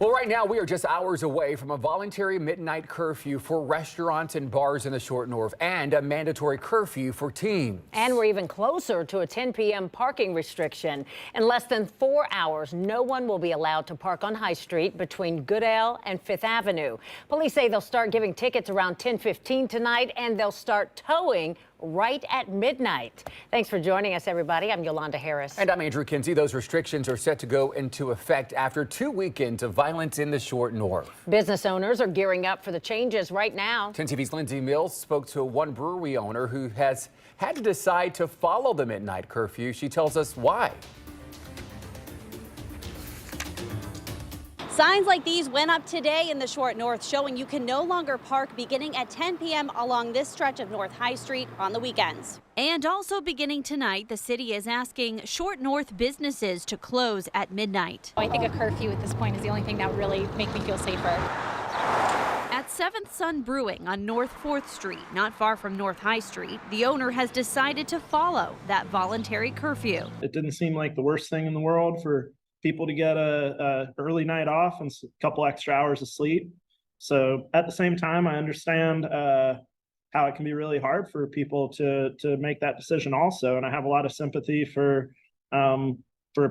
Well, right now we are just hours away from a voluntary midnight curfew for restaurants and bars in the Short North and a mandatory curfew for teens. And we're even closer to a 10 p.m. parking restriction. In less than 4 hours, no one will be allowed to park on High Street between Goodale and Fifth Avenue. Police say they'll start giving tickets around 10:15 tonight, and they'll start towing right at midnight. Thanks for joining us, everybody. I'm Yolanda Harris. And I'm Andrew Kinsey. Those restrictions are set to go into effect after 2 weekends of violence in the Short North. Business owners are gearing up for the changes right now. 10 TV's Lindsay Mills spoke to one brewery owner who has had to decide to follow the midnight curfew. She tells us why. Signs like these went up today in the Short North, showing you can no longer park beginning at 10 p.m. along this stretch of North High Street on the weekends. And also beginning tonight, the city is asking Short North businesses to close at midnight. I think a curfew at this point is the only thing that would really make me feel safer. At Seventh Sun Brewing on North 4th Street, not far from North High Street, the owner has decided to follow that voluntary curfew. It didn't seem like the worst thing in the world for people to get a early night off and a couple extra hours of sleep. So at the same time, I understand how it can be really hard for people to make that decision also. And I have a lot of sympathy for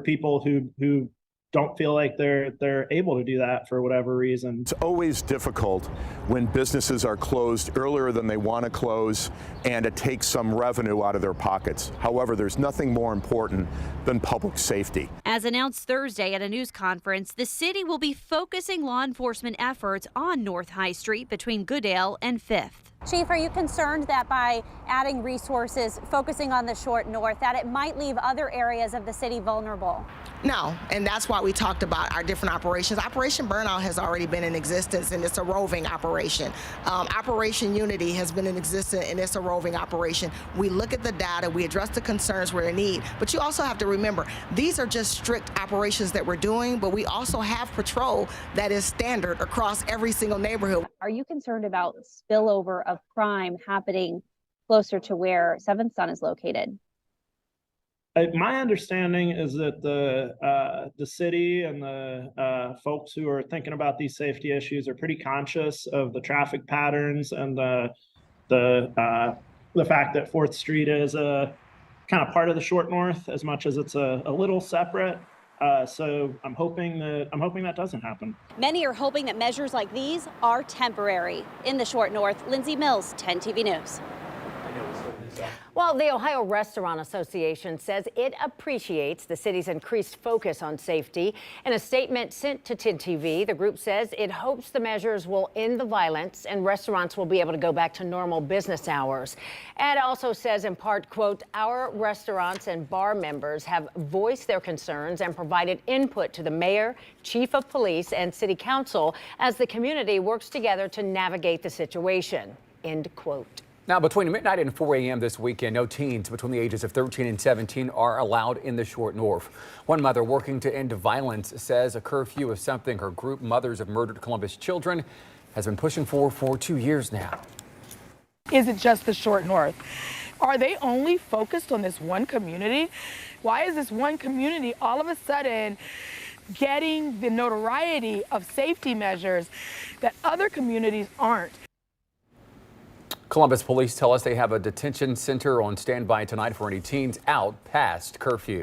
people who don't feel like they're able to do that for whatever reason. It's always difficult when businesses are closed earlier than they want to close and it takes some revenue out of their pockets. However, there's nothing more important than public safety. As announced Thursday at a news conference, the city will be focusing law enforcement efforts on North High Street between Goodale and 5th. Chief, are you concerned that by adding resources, focusing on the Short North, that it might leave other areas of the city vulnerable? No, and that's why we talked about our different operations. Operation Burnout has already been in existence, and it's a roving operation. Operation Unity has been in existence, and it's a roving operation. We look at the data, we address the concerns where in need, but you also have to remember, these are just strict operations that we're doing, but we also have patrol that is standard across every single neighborhood. Are you concerned about spillover of crime happening closer to where Seventh Sun is located? My understanding is that the city and the folks who are thinking about these safety issues are pretty conscious of the traffic patterns and the fact that 4th Street is a kind of part of the Short North as much as it's a little separate. So I'm hoping that doesn't happen. Many are hoping that measures like these are temporary. In the Short North, Lindsay Mills, 10 TV News. Well, the Ohio Restaurant Association says it appreciates the city's increased focus on safety. In a statement sent to 10 TV, the group says it hopes the measures will end the violence and restaurants will be able to go back to normal business hours. And also says in part, quote, our restaurants and bar members have voiced their concerns and provided input to the mayor, chief of police, and city council as the community works together to navigate the situation, end quote. Now, between midnight and 4 a.m. this weekend, no teens between the ages of 13 and 17 are allowed in the Short North. One mother working to end violence says a curfew is something her group, Mothers of Murdered Columbus Children, has been pushing for 2 years now. Is it just the Short North? Are they only focused on this one community? Why is this one community all of a sudden getting the notoriety of safety measures that other communities aren't? Columbus police tell us they have a detention center on standby tonight for any teens out past curfew.